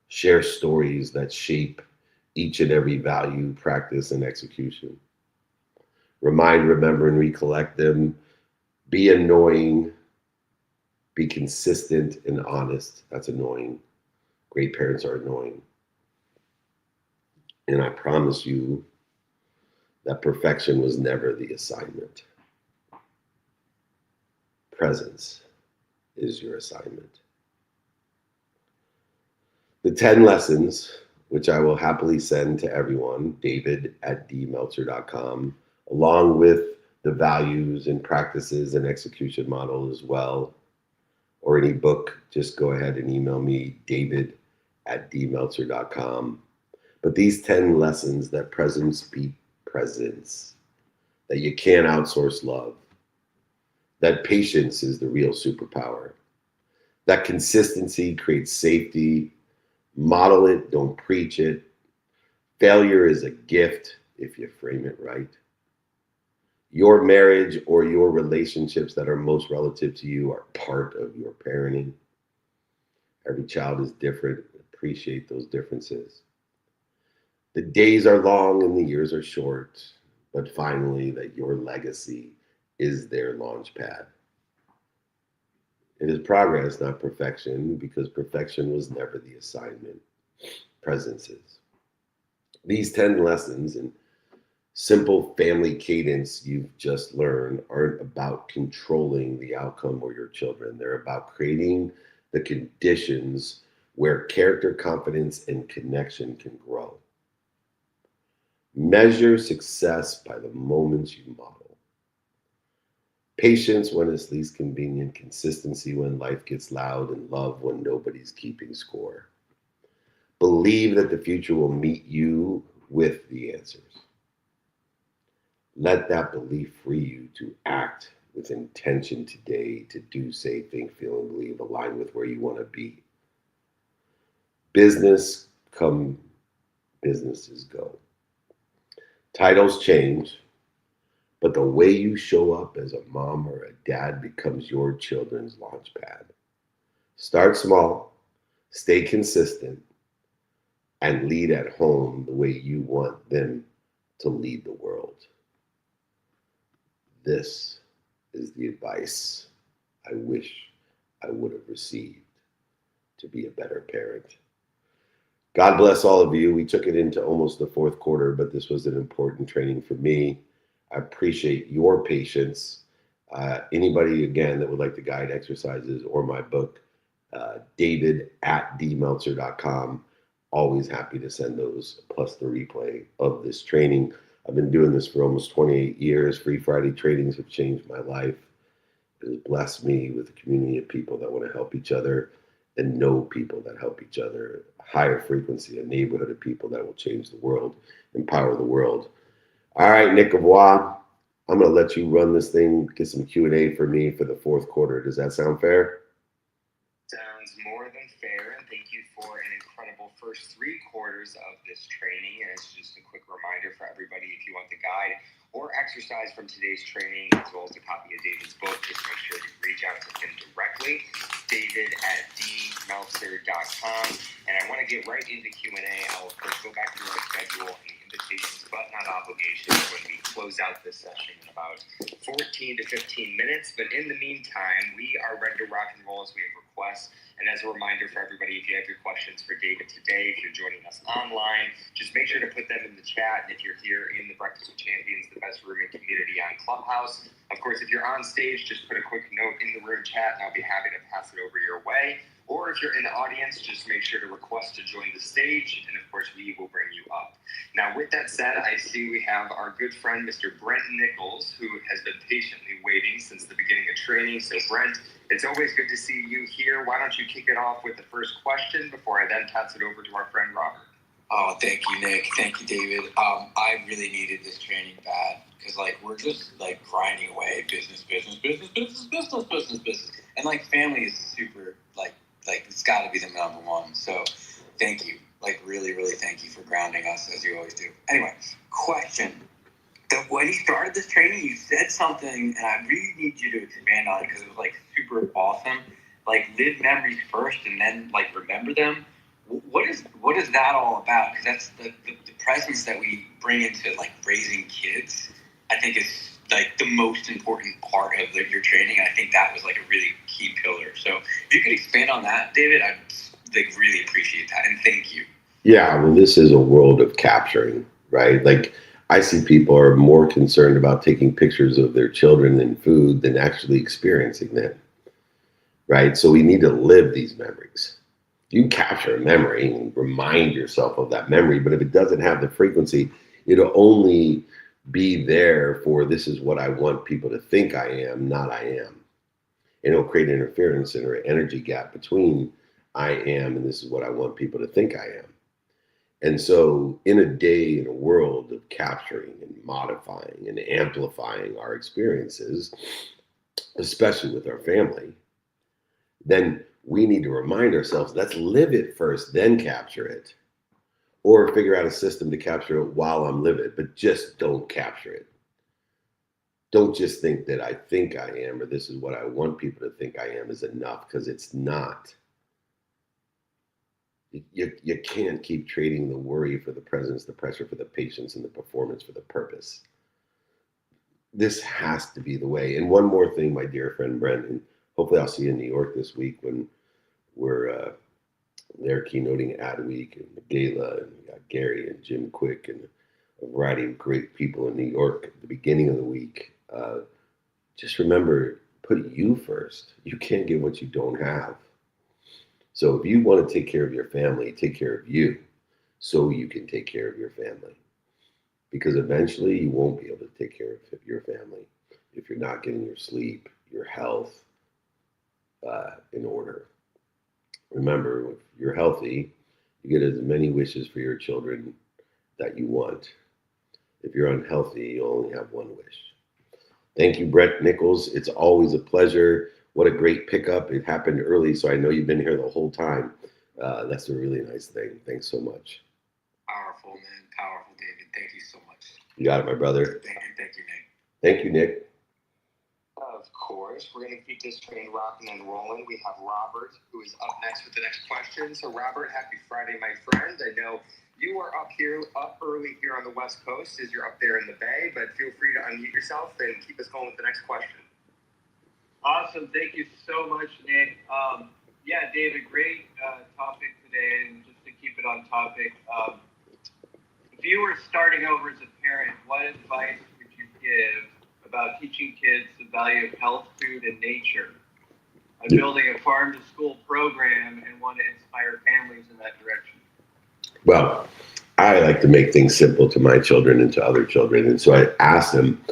Share stories that shape each and every value, practice, and execution. Remind, remember, and recollect them. Be annoying. Be consistent and honest. That's annoying. Great parents are annoying. And I promise you that perfection was never the assignment. Presence is your assignment. The 10 lessons, which I will happily send to everyone, david@dmeltzer.com, along with the values and practices and execution model as well, or any book, just go ahead and email me, david@dmeltzer.com. But these 10 lessons that presence beat presence, that you can't outsource love, that patience is the real superpower, that consistency creates safety, model it, don't preach it, failure is a gift if you frame it right. Your marriage or your relationships that are most relative to you are part of your parenting. Every child is different. Appreciate those differences. The days are long and the years are short, but finally that your legacy is their launch pad. It is progress, not perfection, because perfection was never the assignment. Presence is. These 10 lessons and simple family cadence you've just learned aren't about controlling the outcome or your children. They're about creating the conditions where character, confidence, and connection can grow. Measure success by the moments you model. Patience when it's least convenient, consistency when life gets loud, and love when nobody's keeping score. Believe that the future will meet you with the answers. Let that belief free you to act with intention today, to do, say, think, feel, and believe, align with where you want to be. Business come, businesses go. Titles change, but the way you show up as a mom or a dad becomes your children's launch pad. Start small, stay consistent, and lead at home the way you want them to lead the world. This is the advice I wish I would have received to be a better parent. God bless all of you. We took it into almost the fourth quarter, but this was an important training for me. I appreciate your patience. Anybody, again, that would like the guide exercises or my book, david@dmeltzer.com. Always happy to send those, plus the replay of this training. I've been doing this for almost 28 years. Free Friday trainings have changed my life. It has blessed me with a community of people that want to help each other and know people that help each other. Higher frequency, a neighborhood of people that will change the world, empower the world. All right, Nick Avois, I'm going to let you run this thing, get some Q&A for me for the fourth quarter. Does that sound fair? Sounds more than fair, and thank you for an incredible first 3 quarters of this training. And it's just a quick reminder for everybody, if you want the guide or exercise from today's training, as well as a copy of David's book, just make sure to reach out to him directly, david@dmeltzer.com. And I want to get right into Q&A. I'll of course go back to our schedule and the invitations, but not obligations, when we close out this session in about 14 to 15 minutes. But in the meantime, we are ready to rock and roll as we have requests. And as a reminder for everybody, if you have your questions for David today, if you're joining us online, just make sure to put them in the chat. And if you're here in the Breakfast with Champions, the best rooming community on Clubhouse, of course, if you're on stage, just put a quick note in the room chat, and I'll be happy to pass it over your way. Or if you're in the audience, just make sure to request to join the stage, and of course, we will bring you up. Now, with that said, I see we have our good friend, Mr. Brent Nichols, who has been patiently waiting since the beginning of training. So, Brent, it's always good to see you here. Why don't you kick it off with the first question before I then pass it over to our friend Robert? Oh, thank you, Nick. Thank you, David. I really needed this training bad because, we're just, grinding away, business. And, family is super, it's got to be the number one. So, thank you. Really, really thank you for grounding us, as you always do. Anyway, question. When you started this training, you said something, and I really need you to expand on it because it was, super awesome. Live memories first and then, remember them. What is that all about? Because that's the presence that we bring into, raising kids, I think is, the most important part of your training. And I think that was, a really key pillar. So if you could expand on that, David, I'd, really appreciate that. And thank you. Yeah, well, this is a world of capturing, right? I see people are more concerned about taking pictures of their children and food than actually experiencing them, right? So we need to live these memories. You can capture a memory and remind yourself of that memory, but if it doesn't have the frequency, it'll only be there for this is what I want people to think I am, not I am. And it'll create interference and an energy gap between I am and this is what I want people to think I am. And so in a day, in a world of capturing and modifying and amplifying our experiences, especially with our family, then we need to remind ourselves, let's live it first, then capture it. Or figure out a system to capture it while I'm living it, but just don't capture it. Don't just think that I think I am, or this is what I want people to think I am is enough, because it's not. You can't keep trading the worry for the presence, the pressure for the patience, and the performance for the purpose. This has to be the way. And one more thing, my dear friend Brendan, hopefully I'll see you in New York this week when we're there keynoting Adweek and the gala, and we got Gary and Jim Quick and a variety of great people in New York at the beginning of the week. Just remember, put you first. You can't get what you don't have. So if you want to take care of your family, take care of you so you can take care of your family. Because eventually you won't be able to take care of your family if you're not getting your sleep, your health in order. Remember, if you're healthy, you get as many wishes for your children that you want. If you're unhealthy, you only have one wish. Thank you, Brett Nichols. It's always a pleasure. What a great pickup. It happened early, so I know you've been here the whole time. That's a really nice thing. Thanks so much. Powerful, man. Powerful, David. Thank you so much. You got it, my brother. Thank you, Nick. Thank you, Nick. Of course. We're going to keep this train rocking and rolling. We have Robert, who is up next with the next question. So, Robert, happy Friday, my friend. I know you are up early here on the West Coast as you're up there in the Bay, but feel free to unmute yourself and keep us going with the next question. Awesome. Thank you so much, Nick. Yeah, David, great topic today. And just to keep it on topic, if you were starting over as a parent, what advice would you give about teaching kids the value of health, food, and nature? I'm building a farm-to-school program and want to inspire families in that direction. Well, I like to make things simple to my children and to other children. And so I asked them,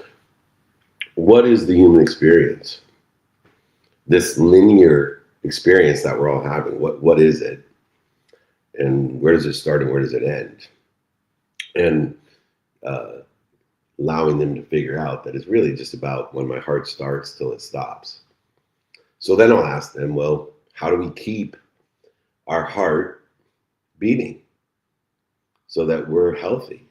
what is the human experience? This linear experience that we're all having, what is it? And where does it start and where does it end? And allowing them to figure out that it's really just about when my heart starts till it stops. So then I'll ask them, well, how do we keep our heart beating so that we're healthy?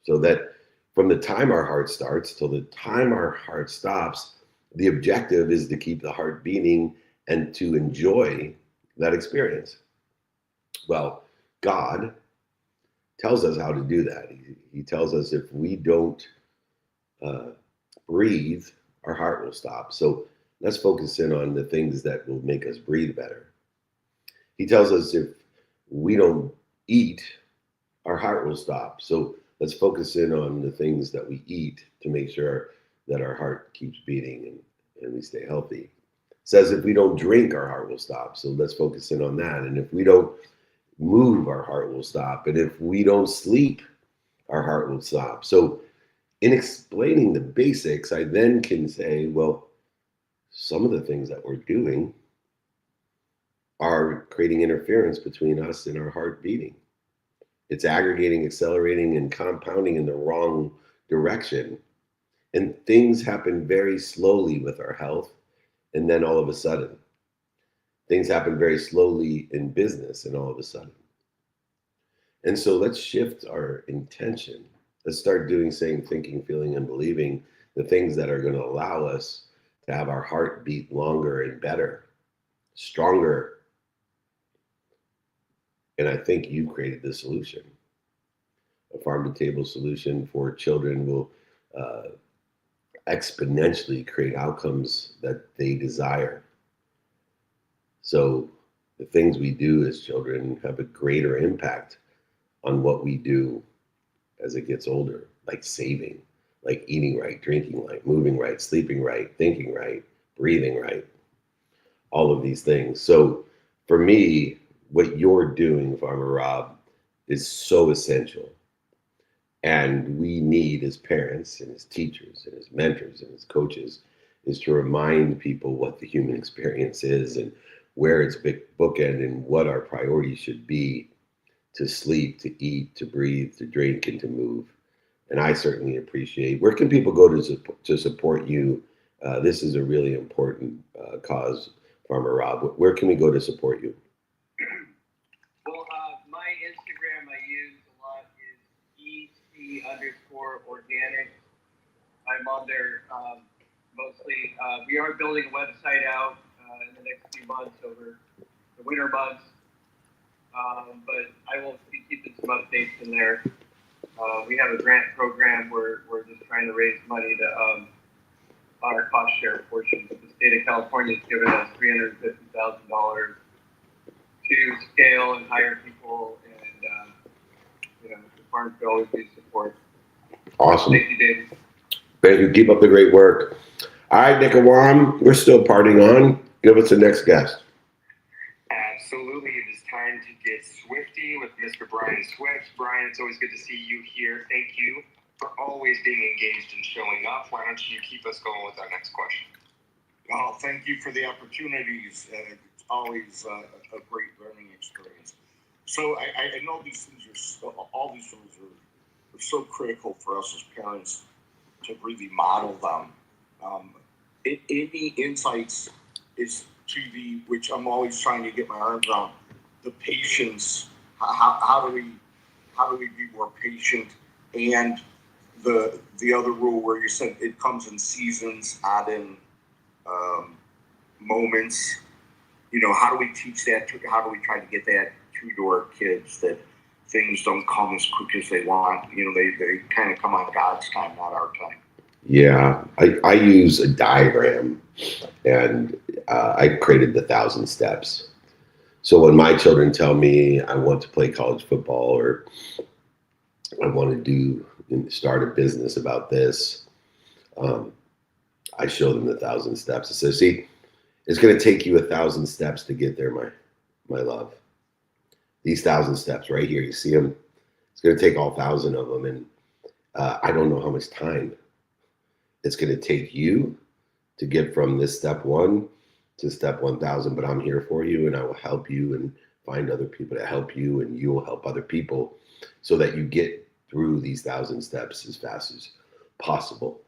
So that from the time our heart starts till the time our heart stops, the objective is to keep the heart beating and to enjoy that experience. Well, God tells us how to do that. He tells us if we don't breathe, our heart will stop. So let's focus in on the things that will make us breathe better. He tells us if we don't eat, our heart will stop. So let's focus in on the things that we eat to make sure that our heart keeps beating and we stay healthy. It says if we don't drink, our heart will stop. So let's focus in on that. And if we don't move, our heart will stop. And if we don't sleep, our heart will stop. So in explaining the basics, I then can say, well, some of the things that we're doing are creating interference between us and our heart beating. It's aggregating, accelerating, and compounding in the wrong direction. And things happen very slowly with our health. And then all of a sudden, things happen very slowly in business and all of a sudden. And so let's shift our intention. Let's start doing, saying, thinking, feeling, and believing the things that are going to allow us to have our heart beat longer and better, stronger. And I think you created the solution. A farm-to-table solution for children will exponentially create outcomes that they desire. So the things we do as children have a greater impact on what we do as it gets older, like saving, like eating right, drinking right, moving right, sleeping right, thinking right, breathing right, all of these things. So for me, what you're doing, Farmer Rob, is so essential. And we need, as parents and as teachers and as mentors and as coaches, is to remind people what the human experience is and where it's bookend and what our priorities should be to sleep, to eat, to breathe, to drink, and to move. And I certainly appreciate. Where can people go to support you? This is a really important cause, Farmer Rob. Where can we go to support you? Well, my Instagram I use a lot is EC_organic. I'm on there mostly. We are building a website out in the next few months over the winter months. But I will be keeping some updates in there. We have a grant program where we're just trying to raise money to on our cost share portion. But the state of California has given us $350,000 to scale and hire people, and the farm could always be support. Awesome. Thank you, David. Thank you. Keep up the great work. All right, Nick Awam, we're still partying on. Give us the next guest. Absolutely. It is time to get swifty with Mr. Brian Swift. Brian, it's always good to see you here. Thank you for always being engaged and showing up. Why don't you keep us going with our next question? Well, thank you for the opportunities. It's always a great learning experience. So I know these things all these things are so critical for us as parents to really model them. Any insights is to which I'm always trying to get my arms around, the patience. How do we be more patient? And the other rule where you said it comes in seasons, not in moments. How do we teach that? How do we try to get that to our kids, that things don't come as quick as they want? They kind of come on God's time, not our time. Yeah, I use a diagram, and I created the 1,000 steps. So when my children tell me I want to play college football, or I want to start a business about this, I show them the 1,000 steps. I say, see, it's going to take you 1,000 steps to get there, my love. These 1,000 steps right here, you see them? It's going to take all 1,000 of them, and I don't know how much time it's going to take you to get from this step 1 to step 1,000, but I'm here for you, and I will help you and find other people to help you, and you will help other people so that you get through these 1,000 steps as fast as possible.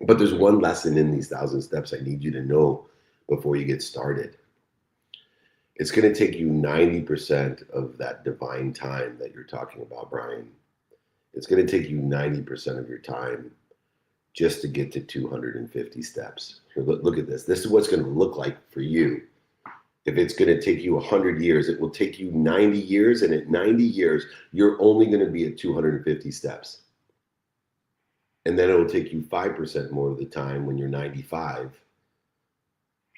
But there's one lesson in these 1,000 steps I need you to know before you get started. It's going to take you 90% of that divine time that you're talking about, Brian. It's going to take you 90% of your time just to get to 250 steps. Here, look at this. This is what's going to look like for you. If it's going to take you 100 years, it will take you 90 years. And at 90 years, you're only going to be at 250 steps. And then it will take you 5% more of the time when you're 95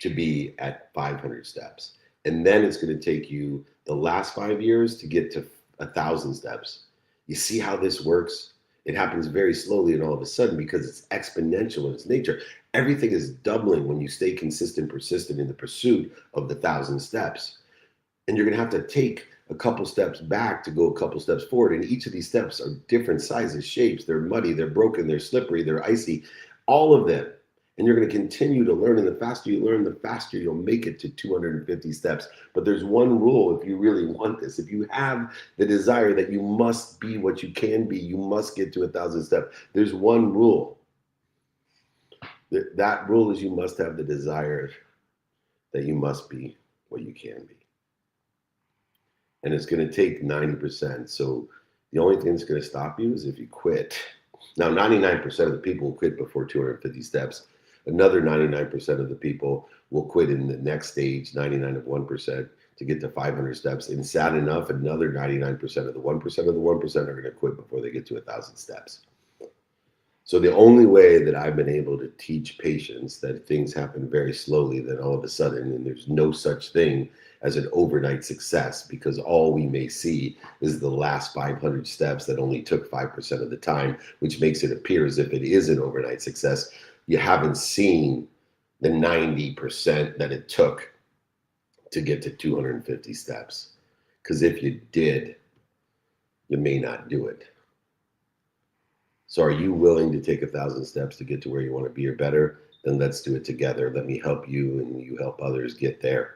to be at 500 steps. And then it's going to take you the last 5 years to get to 1,000 steps. You see how this works? It happens very slowly and all of a sudden because it's exponential in its nature. Everything is doubling when you stay consistent, persistent in the pursuit of the 1,000 steps. And you're going to have to take a couple steps back to go a couple steps forward. And each of these steps are different sizes, shapes. They're muddy, they're broken, they're slippery, they're icy, all of them. And you're going to continue to learn. And the faster you learn, the faster you'll make it to 250 steps. But there's one rule if you really want this. If you have the desire that you must be what you can be, you must get to 1,000 steps. There's one rule. That rule is you must have the desire that you must be what you can be. And it's going to take 90%. So the only thing that's going to stop you is if you quit. Now, 99% of the people will quit before 250 steps. Another 99% of the people will quit in the next stage, 99 of 1%, to get to 500 steps. And sad enough, another 99% of the 1% of the 1% are going to quit before they get to 1,000 steps. So the only way that I've been able to teach patients that things happen very slowly, then all of a sudden, and there's no such thing as an overnight success, because all we may see is the last 500 steps that only took 5% of the time, which makes it appear as if it is an overnight success. You haven't seen the 90% that it took to get to 250 steps. Because if you did, you may not do it. So are you willing to take 1,000 steps to get to where you want to be or better? Then let's do it together. Let me help you and you help others get there.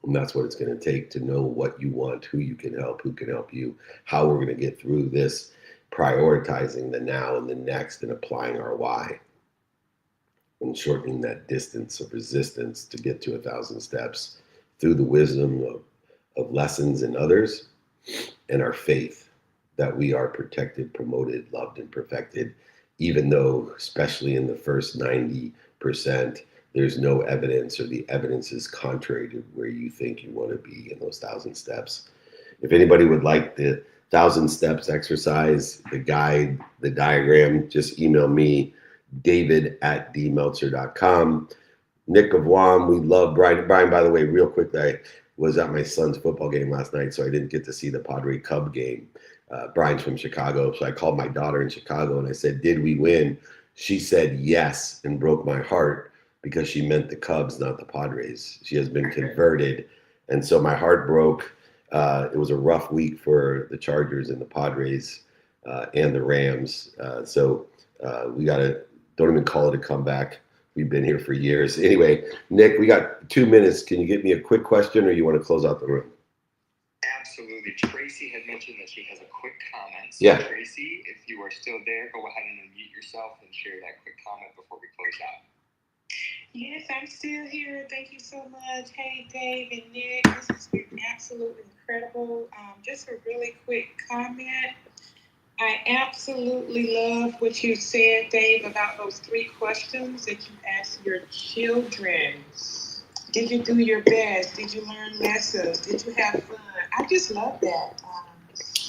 And that's what it's going to take to know what you want, who you can help, who can help you, how we're going to get through this, prioritizing the now and the next and applying our why and shortening that distance of resistance to get to 1,000 steps through the wisdom of lessons in others and our faith that we are protected, promoted, loved, and perfected, even though, especially in the first 90%, there's no evidence or the evidence is contrary to where you think you want to be in those 1,000 steps. If anybody would like the 1,000 steps exercise, the guide, the diagram, just email me, david@dmeltzer.com. Nick of WAM, we love Brian. Brian, by the way, real quick, I was at my son's football game last night, so I didn't get to see the Padre Cub game. Brian's from Chicago, so I called my daughter in Chicago and I said, did we win? She said yes and broke my heart because she meant the Cubs, not the Padres. She has been converted, and so my heart broke. It was a rough week for the Chargers and the Padres and the Rams. So we don't even call it a comeback. We've been here for years. Anyway, Nick, we got 2 minutes. Can you give me a quick question or you want to close out the room? Absolutely. Tracy had mentioned that she has a quick comment. So Yeah. Tracy, if you are still there, go ahead and unmute yourself and share that quick comment before we close out. Yes, I'm still here. Thank you so much. Hey, Dave and Nick. This has been absolutely incredible. Just a really quick comment. I absolutely love what you said, Dave, about those 3 questions that you asked your children. Did you do your best? Did you learn lessons? Did you have fun? I just love that.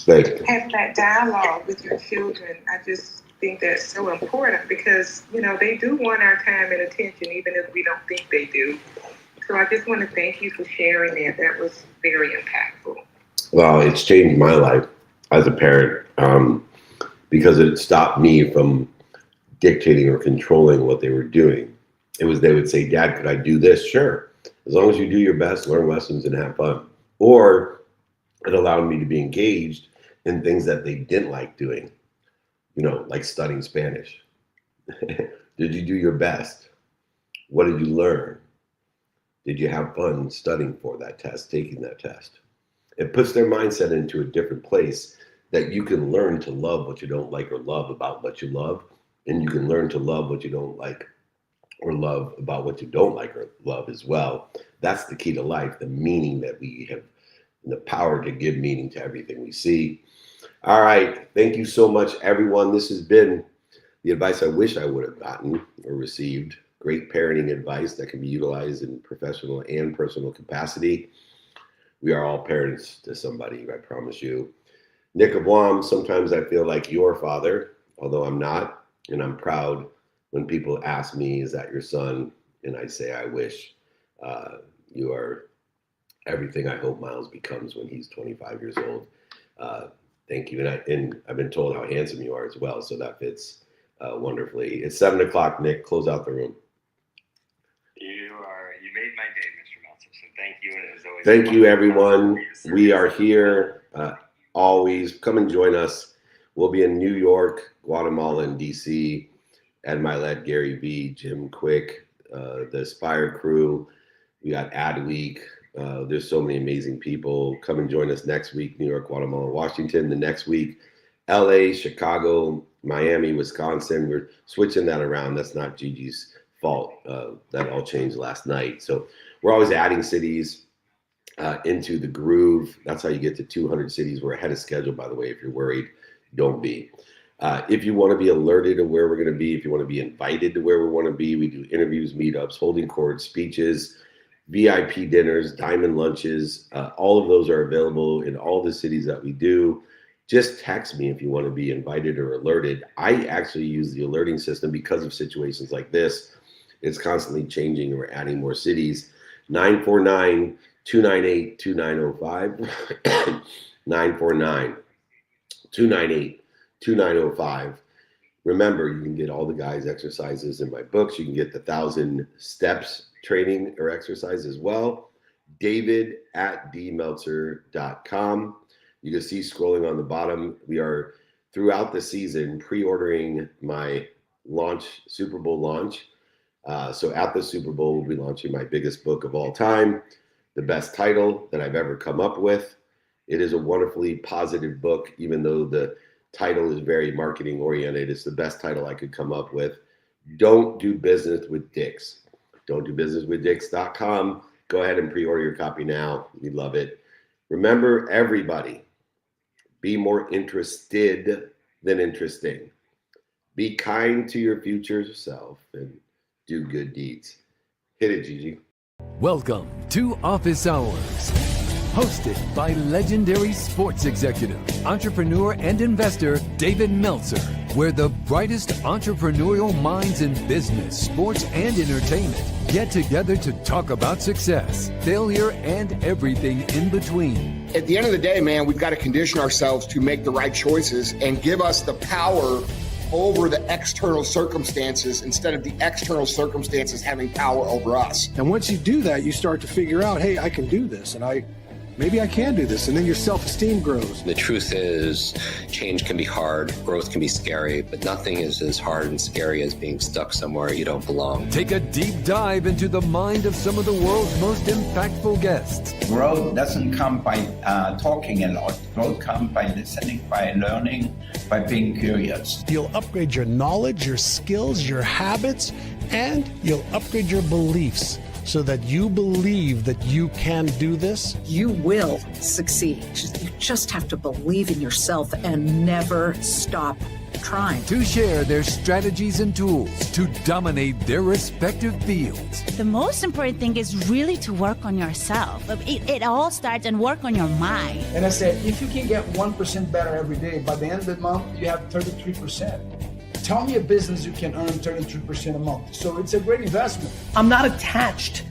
Thank you. Having that dialogue with your children, I just think that's so important because, you know, they do want our time and attention, even if we don't think they do. So I just want to thank you for sharing that. That was very impactful. Well, it's changed my life as a parent because it stopped me from dictating or controlling what they were doing. It was, they would say, Dad, could I do this? Sure. As long as you do your best, learn lessons and have fun. Or it allowed me to be engaged in things that they didn't like doing, you know, like studying Spanish. Did you do your best? What did you learn? Did you have fun studying for that test, taking that test? It puts their mindset into a different place that you can learn to love what you don't like or love about what you love. And you can learn to love what you don't like or love about what you don't like or love as well. That's the key to life, the meaning that we have, and the power to give meaning to everything we see. All right. Thank you so much, everyone. This has been the advice I wish I would have gotten or received. Great parenting advice that can be utilized in professional and personal capacity. We are all parents to somebody, I promise you. Nick of WAM, sometimes I feel like your father, although I'm not, and I'm proud when people ask me, is that your son? And I say, I wish. You are everything I hope Miles becomes when he's 25 years old. Thank you. And I've been told how handsome you are as well, so that fits wonderfully. It's 7 o'clock, Nick. Close out the room. You made my day, Mr. Meltzer. So thank you. And as always, Thank you, everyone. We are here always. Come and join us. We'll be in New York, Guatemala, and DC. Ed Milet, Gary Vee, Jim Quick, the Aspire crew. We got Ad Week. There's so many amazing people. Come and join us next week, New York, Guatemala, Washington. The next week, LA, Chicago, Miami, Wisconsin. We're switching that around. That's not Gigi's fault. That all changed last night. So we're always adding cities into the groove. That's how you get to 200 cities. We're ahead of schedule, by the way. If you're worried, don't be. If you want to be alerted to where we're going to be, if you want to be invited to where we want to be, we do interviews, meetups, holding court, speeches, VIP dinners, diamond lunches. All of those are available in all the cities that we do. Just text me if you want to be invited or alerted. I actually use the alerting system because of situations like this. It's constantly changing and we're adding more cities. 949-298-2905. 949-298-2905. Remember, you can get all the guys' exercises in my books. You can get the 1,000 steps training or exercise as well. david@dmeltzer.com. You can see scrolling on the bottom, we are throughout the season pre-ordering my Super Bowl launch. So at the Super Bowl, we'll be launching my biggest book of all time, the best title that I've ever come up with. It is a wonderfully positive book, even though the title is very marketing oriented. It's the best title I could come up with. Don't do business with dicks. Don't do business with dicks.com. Go ahead and pre-order your copy now. We love it. Remember, everybody, be more interested than interesting. Be kind to your future self and do good deeds. Hit it, Gigi. Welcome to Office Hours, hosted by legendary sports executive, entrepreneur, and investor David Meltzer, where the brightest entrepreneurial minds in business, sports, and entertainment get together to talk about success, failure, and everything in between. At the end of the day, man, we've got to condition ourselves to make the right choices and give us the power over the external circumstances instead of the external circumstances having power over us. And once you do that, you start to figure out, hey, I can do this, and maybe I can do this, and then your self-esteem grows. The truth is, change can be hard, growth can be scary, but nothing is as hard and scary as being stuck somewhere you don't belong. Take a deep dive into the mind of some of the world's most impactful guests. Growth doesn't come by talking a lot. Growth comes by listening, by learning, by being curious. You'll upgrade your knowledge, your skills, your habits, and you'll upgrade your beliefs so that you believe that you can do this. You will succeed. You just have to believe in yourself and never stop trying. To share their strategies and tools to dominate their respective fields. The most important thing is really to work on yourself. It all starts and work on your mind. And I said, if you can get 1% better every day, by the end of the month, you have 33%. Tell me a business you can earn 33% a month. So it's a great investment. I'm not attached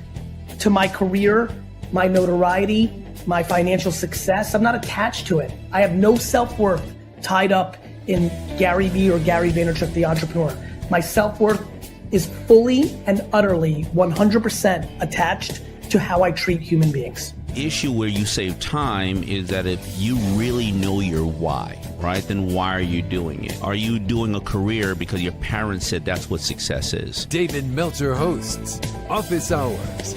to my career, my notoriety, my financial success. I'm not attached to it. I have no self-worth tied up in Gary Vee or Gary Vaynerchuk, the entrepreneur. My self-worth is fully and utterly 100% attached to how I treat human beings. Issue where you save time is that if you really know your why, right, then why are you doing it? Are you doing a career because your parents said that's what success is? David Meltzer hosts Office Hours.